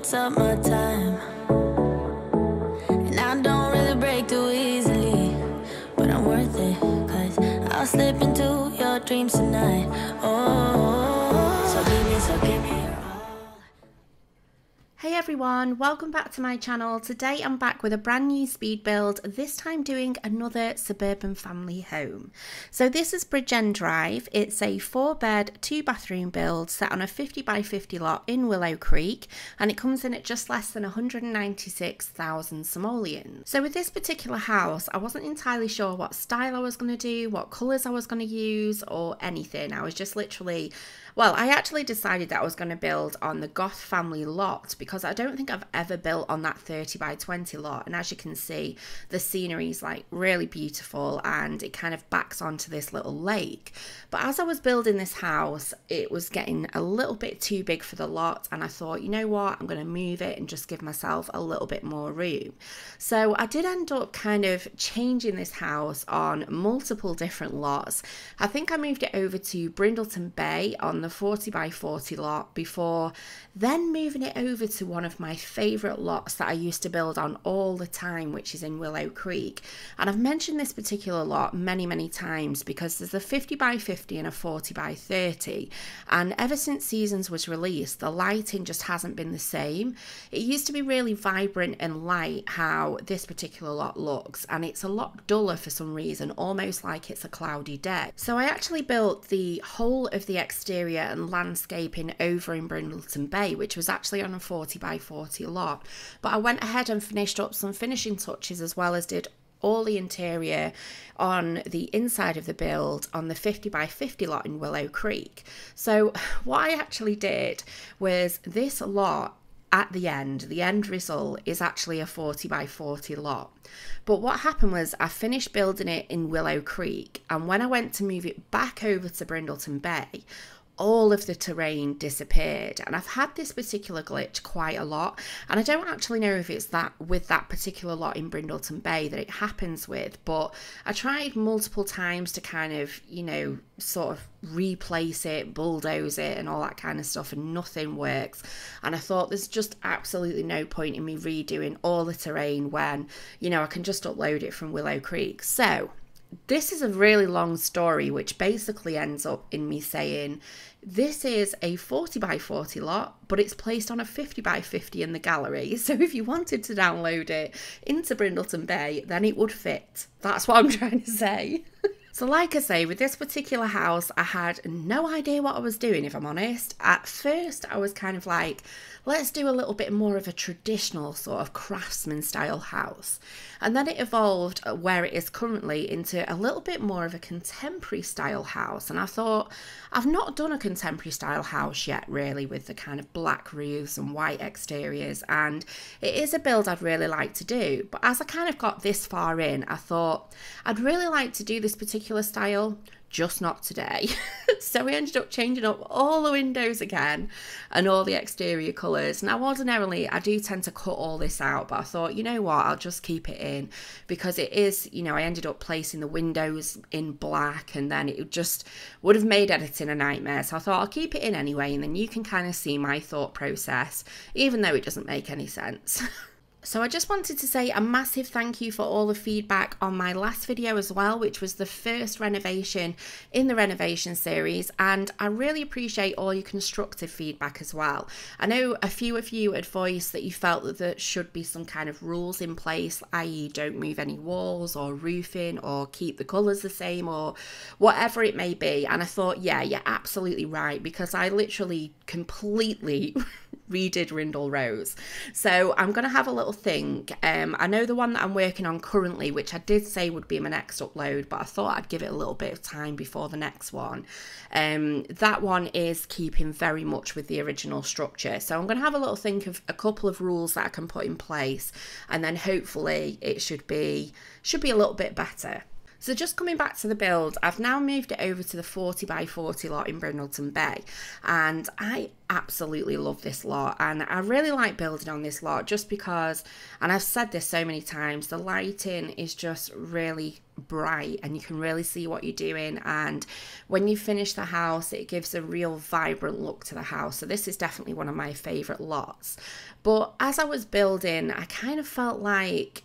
takes up my time, and I don't really break too easily, but I'm worth it, 'cause I'll slip into your dreams tonight. Oh, so give me your all. Hey everyone, welcome back to my channel. Today I'm back with a brand new speed build, this time doing another suburban family home. So this is Bridge End Drive. It's a 4-bed, 2-bathroom build set on a 50 by 50 lot in Willow Creek, and it comes in at just less than 196,000 simoleons. So with this particular house, I wasn't entirely sure what style I was going to do, what colours I was going to use or anything. I was just literally, well, I actually decided that I was going to build on the Goth family lot because I don't think I've ever built on that 30 by 20 lot, and as you can see, the scenery is like really beautiful and it kind of backs onto this little lake. But as I was building this house, it was getting a little bit too big for the lot, and I thought, you know what, I'm going to move it and just give myself a little bit more room. So I did end up kind of changing this house on multiple different lots. I think I moved it over to Brindleton Bay on the 40 by 40 lot before then moving it over to one of my favourite lots that I used to build on all the time, which is in Willow Creek. And I've mentioned this particular lot many times because there's a 50 by 50 and a 40 by 30, and ever since Seasons was released, the lighting just hasn't been the same. It used to be really vibrant and light how this particular lot looks, and it's a lot duller for some reason, almost like it's a cloudy day. So I actually built the whole of the exterior and landscaping over in Brindleton Bay, which was actually on a 40 by 40 lot, but I went ahead and finished up some finishing touches as well as did all the interior on the inside of the build on the 50 by 50 lot in Willow Creek. So what I actually did was this lot at the end result is actually a 40 by 40 lot. But what happened was I finished building it in Willow Creek, and when I went to move it back over to Brindleton Bay, all of the terrain disappeared. And I've had this particular glitch quite a lot, and I don't actually know if it's that with that particular lot in Brindleton Bay that it happens with, but I tried multiple times to kind of, you know, sort of replace it, bulldoze it and all that kind of stuff, and nothing works. And I thought there's just absolutely no point in me redoing all the terrain when, you know, I can just upload it from Willow Creek. So this is a really long story, which basically ends up in me saying this is a 40 by 40 lot, but it's placed on a 50 by 50 in the gallery. So if you wanted to download it into Brindleton Bay, then it would fit. That's what I'm trying to say. So like I say, with this particular house, I had no idea what I was doing, if I'm honest. At first, I was kind of like, let's do a little bit more of a traditional sort of craftsman style house. And then it evolved where it is currently into a little bit more of a contemporary style house. And I thought, I've not done a contemporary style house yet, really, with the kind of black roofs and white exteriors. And it is a build I'd really like to do. But as I kind of got this far in, I thought, I'd really like to do this particular style, just not today. So we ended up changing up all the windows again and all the exterior colours. Now ordinarily I do tend to cut all this out, but I thought, you know what, I'll just keep it in because it is, you know, I ended up placing the windows in black and then it just would have made editing a nightmare. So I thought I'll keep it in anyway, and then you can kind of see my thought process, even though it doesn't make any sense. So I just wanted to say a massive thank you for all the feedback on my last video as well, which was the first renovation in the renovation series, and I really appreciate all your constructive feedback as well. I know a few of you had voiced that you felt that there should be some kind of rules in place, i.e. don't move any walls or roofing or keep the colours the same or whatever it may be, and I thought, yeah, you're absolutely right, because I literally completely redid Rindle Rose. So I'm going to have a little think. I know the one that I'm working on currently, which I did say would be my next upload, but I thought I'd give it a little bit of time before the next one. That one is keeping very much with the original structure. So I'm going to have a little think of a couple of rules that I can put in place, and then hopefully it should be a little bit better. So just coming back to the build, I've now moved it over to the 40 by 40 lot in Brindleton Bay, and I absolutely love this lot, and I really like building on this lot just because, and I've said this so many times, the lighting is just really bright and you can really see what you're doing, and when you finish the house it gives a real vibrant look to the house. So this is definitely one of my favourite lots. But as I was building, I kind of felt like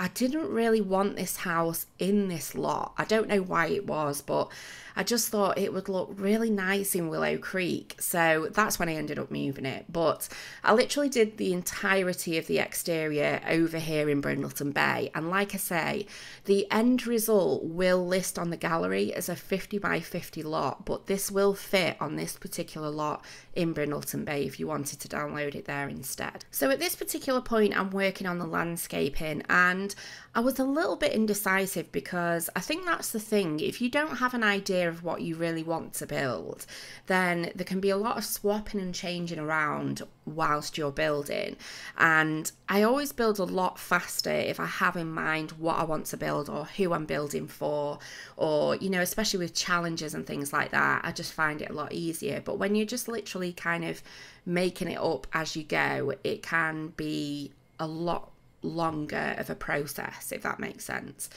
I didn't really want this house in this lot. I don't know why it was, but I just thought it would look really nice in Willow Creek. So that's when I ended up moving it. But I literally did the entirety of the exterior over here in Brindleton Bay. And like I say, the end result will list on the gallery as a 50 by 50 lot, but this will fit on this particular lot in Brindleton Bay if you wanted to download it there instead. So at this particular point, I'm working on the landscaping, and I was a little bit indecisive because I think that's the thing. If you don't have an idea of what you really want to build, then there can be a lot of swapping and changing around whilst you're building. And I always build a lot faster if I have in mind what I want to build or who I'm building for, or, you know, especially with challenges and things like that, I just find it a lot easier. But when you're just literally kind of making it up as you go, it can be a lot longer of a process, if that makes sense.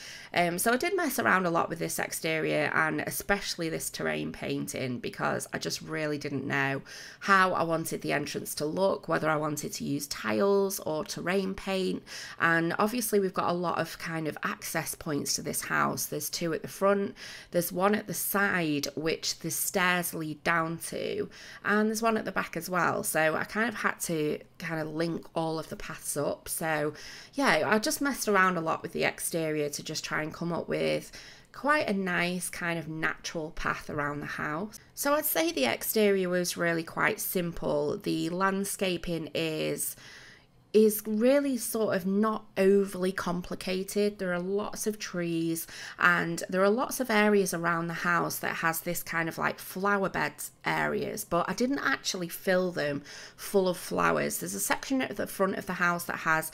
So I did mess around a lot with this exterior, and especially this terrain painting, because I just really didn't know how I wanted the entrance to look, whether I wanted to use tiles or terrain paint. And obviously we've got a lot of kind of access points to this house. There's two at the front, there's one at the side which the stairs lead down to, and there's one at the back as well. So I kind of had to kind of link all of the paths up. So yeah, I just messed around a lot with the exterior to just try and come up with quite a nice kind of natural path around the house. So I'd say the exterior was really quite simple. The landscaping is really sort of not overly complicated. There are lots of trees, and there are lots of areas around the house that has this kind of like flower beds areas, but I didn't actually fill them full of flowers. There's a section at the front of the house that has,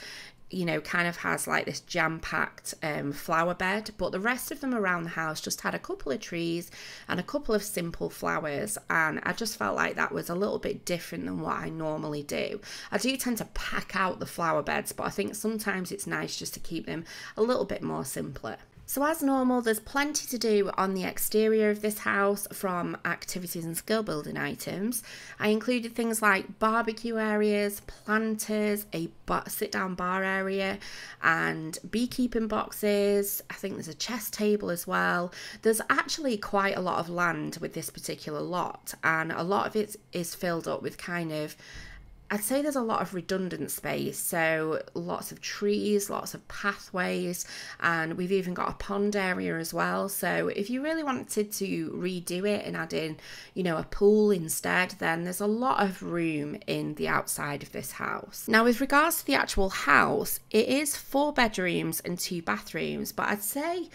you know, kind of has like this jam-packed flower bed, but the rest of them around the house just had a couple of trees and a couple of simple flowers, and I just felt like that was a little bit different than what I normally do. I do tend to pack out the flower beds, but I think sometimes it's nice just to keep them a little bit more simpler. So as normal, there's plenty to do on the exterior of this house, from activities and skill building items. I included things like barbecue areas, planters, a sit-down bar area, and beekeeping boxes. I think there's a chess table as well. There's actually quite a lot of land with this particular lot, and a lot of it is filled up with kind of, I'd say there's a lot of redundant space, so lots of trees, lots of pathways, and we've even got a pond area as well. So if you really wanted to redo it and add in, you know, a pool instead, then there's a lot of room in the outside of this house. Now, with regards to the actual house, it is 4 bedrooms and 2 bathrooms, but I'd say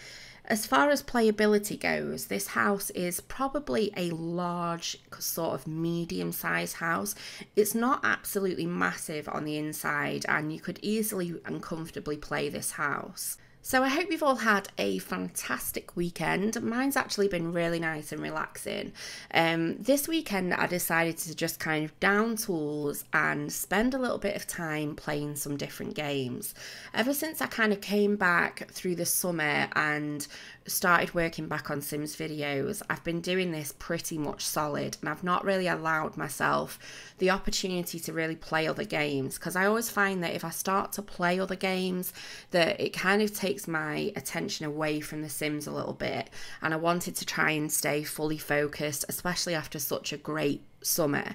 as far as playability goes, this house is probably a large, sort of medium-sized house. It's not absolutely massive on the inside, and you could easily and comfortably play this house. So I hope you've all had a fantastic weekend. Mine's actually been really nice and relaxing. This weekend I decided to just kind of down tools and spend a little bit of time playing some different games. Ever since I kind of came back through the summer and started working back on Sims videos, I've been doing this pretty much solid, and I've not really allowed myself the opportunity to really play other games, because I always find that if I start to play other games, that it kind of takes my attention away from the Sims a little bit, and I wanted to try and stay fully focused, especially after such a great summer.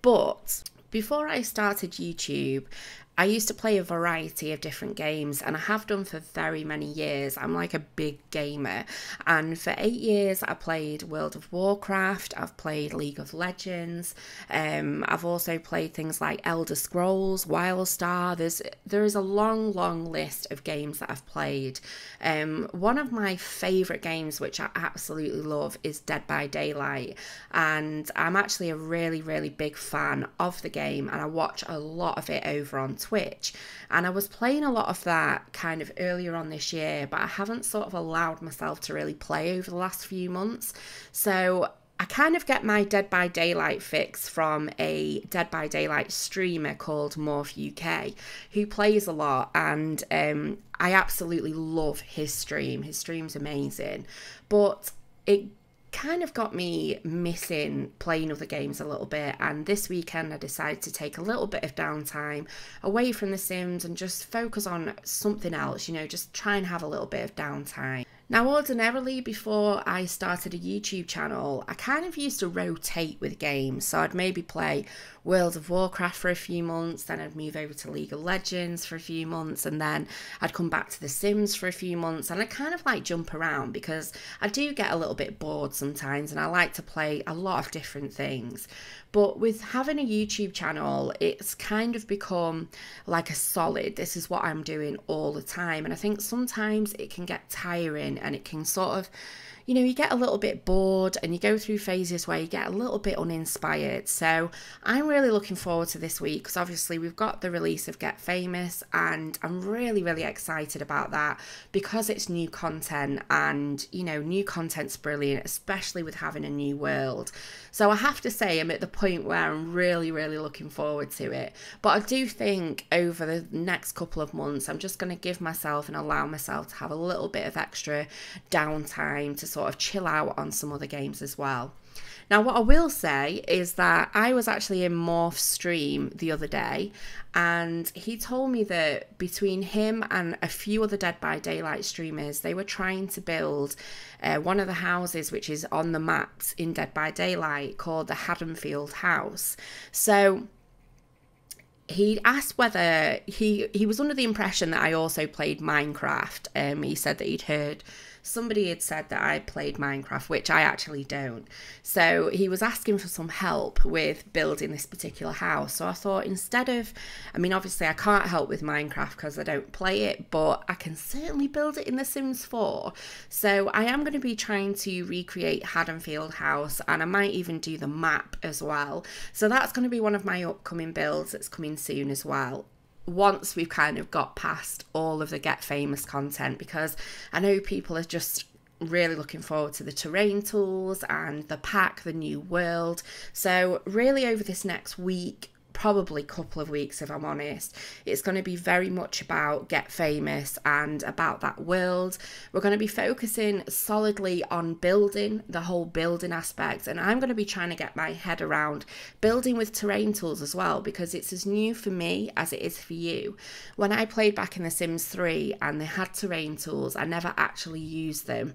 But before I started YouTube, I used to play a variety of different games, and I have done for very many years. I'm like a big gamer, and for 8 years I played World of Warcraft, I've played League of Legends, I've also played things like Elder Scrolls, Wildstar. There is a long list of games that I've played. One of my favourite games, which I absolutely love, is Dead by Daylight, and I'm actually a really big fan of the game, and I watch a lot of it over on Twitch. Twitch, and I was playing a lot of that kind of earlier on this year, but I haven't sort of allowed myself to really play over the last few months. So I kind of get my Dead by Daylight fix from a Dead by Daylight streamer called Morph UK, who plays a lot, and I absolutely love his stream. His stream's amazing, but it kind of got me missing playing other games a little bit, and this weekend I decided to take a little bit of downtime away from The Sims and just focus on something else, you know, just try and have a little bit of downtime. Now, ordinarily, before I started a YouTube channel, I kind of used to rotate with games. So I'd maybe play World of Warcraft for a few months, then I'd move over to League of Legends for a few months, and then I'd come back to The Sims for a few months, and I kind of like jump around because I do get a little bit bored sometimes, and I like to play a lot of different things. But with having a YouTube channel, it's kind of become like a solid, this is what I'm doing all the time. And I think sometimes it can get tiring, and it can sort of, you know, you get a little bit bored and you go through phases where you get a little bit uninspired. So I'm really looking forward to this week because obviously we've got the release of Get Famous, and I'm really, really excited about that because it's new content, and, you know, new content's brilliant, especially with having a new world. So I have to say I'm at the point where I'm really, really looking forward to it. But I do think over the next couple of months, I'm just going to give myself and allow myself to have a little bit of extra downtime to sort of chill out on some other games as well. Now, what I will say is that I was actually in Morph's stream the other day, and he told me that between him and a few other Dead by Daylight streamers, they were trying to build one of the houses which is on the maps in Dead by Daylight called the Haddonfield House. So he asked whether he was under the impression that I also played Minecraft. He said that he'd heard somebody had said that I played Minecraft, which I actually don't. So he was asking for some help with building this particular house. So I thought, instead of, I mean, obviously I can't help with Minecraft because I don't play it, but I can certainly build it in The Sims 4. So I am going to be trying to recreate Haddonfield House, and I might even do the map as well. So that's going to be one of my upcoming builds that's coming soon as well, once we've kind of got past all of the Get Famous content, because I know people are just really looking forward to the terrain tools and the pack, the new world. So really over this next week, probably couple of weeks if I'm honest, it's going to be very much about Get Famous and about that world. We're going to be focusing solidly on building, the whole building aspect, and I'm going to be trying to get my head around building with terrain tools as well, because it's as new for me as it is for you. When I played back in The Sims 3 and they had terrain tools, I never actually used them.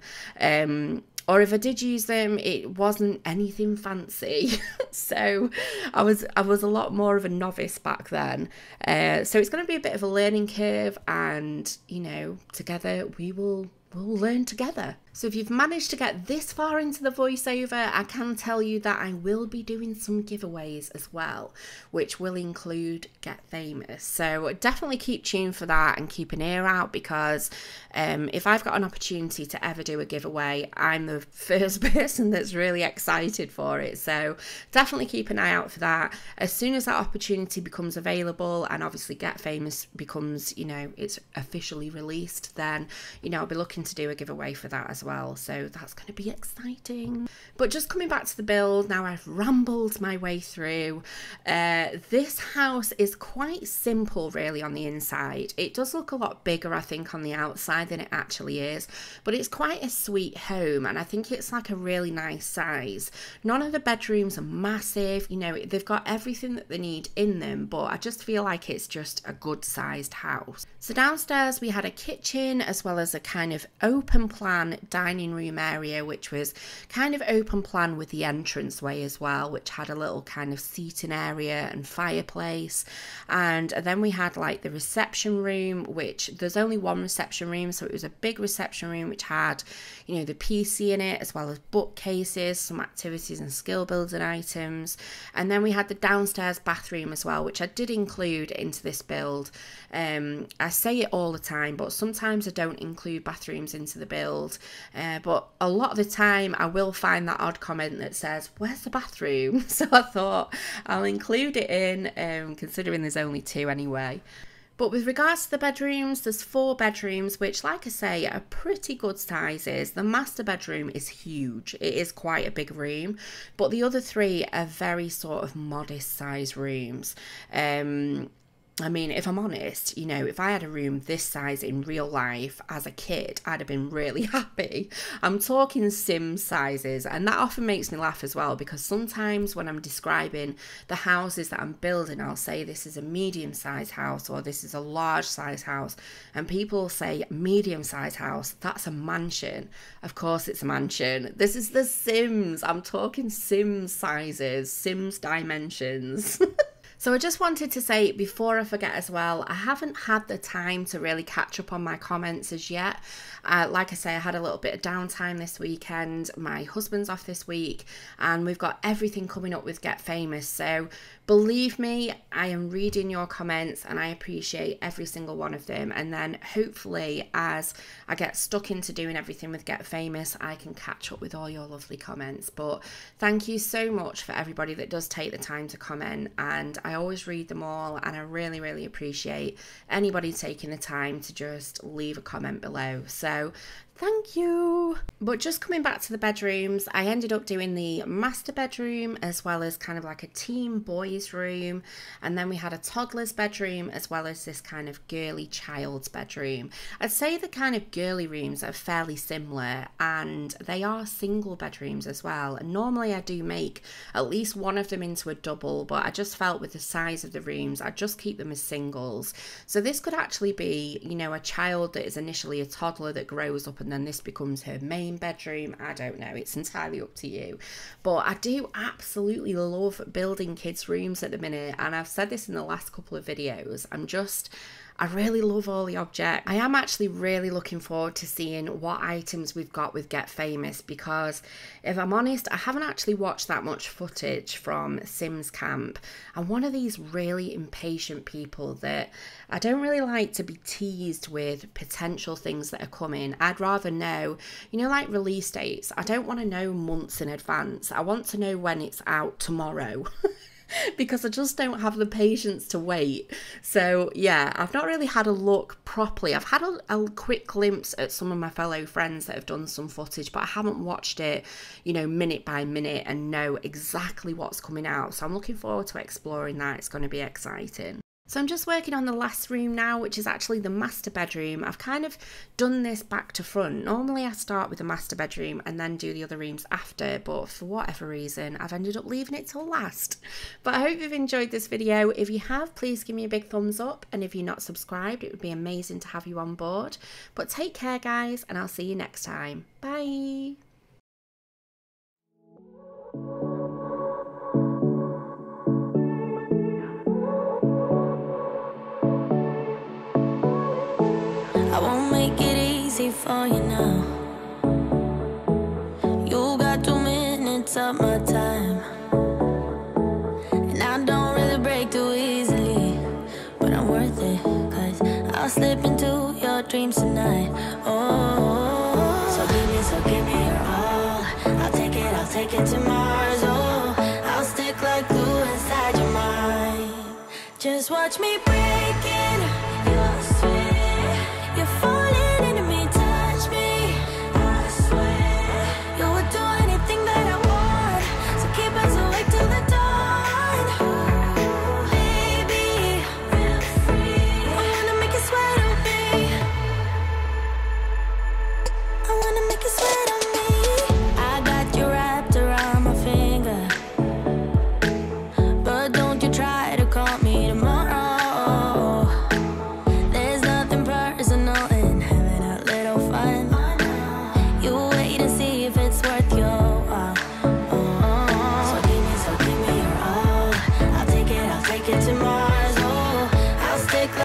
Or if I did use them, it wasn't anything fancy. So I was a lot more of a novice back then. So it's going to be a bit of a learning curve, and, you know, together we'll learn together. So if you've managed to get this far into the voiceover, I can tell you that I will be doing some giveaways as well, which will include Get Famous. So definitely keep tuned for that and keep an ear out, because if I've got an opportunity to ever do a giveaway, I'm the first person that's really excited for it. So definitely keep an eye out for that. As soon as that opportunity becomes available, and obviously Get Famous becomes, you know, it's officially released, then, you know, I'll be looking to do a giveaway for that as well. So that's going to be exciting. But just coming back to the build, now I've rambled my way through. This house is quite simple really on the inside. It does look a lot bigger, I think, on the outside than it actually is, but it's quite a sweet home, and I think it's like a really nice size. None of the bedrooms are massive, you know, they've got everything that they need in them, but I just feel like it's just a good sized house. So downstairs we had a kitchen as well as a kind of open plan dining room area, which was kind of open plan with the entranceway as well, which had a little kind of seating area and fireplace. And then we had like the reception room, which there's only one reception room, so it was a big reception room which had, you know, the PC in it as well as bookcases, some activities and skill building items. And then we had the downstairs bathroom as well, which I did include into this build. I say it all the time, but sometimes I don't include bathrooms into the build But a lot of the time I will find that odd comment that says, where's the bathroom? So I thought I'll include it in, considering there's only 2 anyway. But with regards to the bedrooms, there's 4 bedrooms, which, like I say, are pretty good sizes. The master bedroom is huge. It is quite a big room, but the other 3 are very sort of modest size rooms. I mean, if I'm honest, you know, if I had a room this size in real life as a kid, I'd have been really happy. I'm talking sim sizes, and that often makes me laugh as well, because sometimes when I'm describing the houses that I'm building, I'll say this is a medium size house or this is a large size house, and people say medium size house, that's a mansion. Of course it's a mansion. This is the Sims. I'm talking sim sizes, Sims dimensions. So I just wanted to say before I forget as well, I haven't had the time to really catch up on my comments as yet. Like I say, I had a little bit of downtime this weekend. My husband's off this week and we've got everything coming up with Get Famous. So believe me, I am reading your comments and I appreciate every single one of them. And then hopefully as I get stuck into doing everything with Get Famous, I can catch up with all your lovely comments. But thank you so much for everybody that does take the time to comment, and I always read them all, and I really, really appreciate anybody taking the time to just leave a comment below. So thank you. But just coming back to the bedrooms, I ended up doing the master bedroom as well as kind of like a teen boys room, and then we had a toddler's bedroom as well as this kind of girly child's bedroom. I'd say the kind of girly rooms are fairly similar, and they are single bedrooms as well. And normally I do make at least one of them into a double, but I just felt with the size of the rooms I'd just keep them as singles. So this could actually be, you know, a child that is initially a toddler that grows up and then this becomes her main bedroom. I don't know, it's entirely up to you. But I do absolutely love building kids' rooms at the minute, and I've said this in the last couple of videos. I really love all the objects. I am actually really looking forward to seeing what items we've got with Get Famous, because if I'm honest, I haven't actually watched that much footage from Sims Camp. I'm one of these really impatient people that I don't really like to be teased with potential things that are coming. I'd rather know, you know, like release dates. I don't want to know months in advance. I want to know when it's out tomorrow. Because I just don't have the patience to wait. So yeah, I've not really had a look properly. I've had a quick glimpse at some of my fellow friends that have done some footage, but I haven't watched it, you know, minute by minute and know exactly what's coming out. So I'm looking forward to exploring that. It's going to be exciting. So I'm just working on the last room now, which is actually the master bedroom. I've kind of done this back to front. Normally I start with the master bedroom and then do the other rooms after, but for whatever reason, I've ended up leaving it till last. But I hope you've enjoyed this video. If you have, please give me a big thumbs up. And if you're not subscribed, it would be amazing to have you on board. But take care, guys, and I'll see you next time. Bye. I won't make it easy for you now. You got 2 minutes of my time, and I don't really break too easily, but I'm worth it, 'cause I'll slip into your dreams tonight. Oh, so give me your all. I'll take it to Mars. Oh, I'll stick like glue inside your mind. Just watch me break it.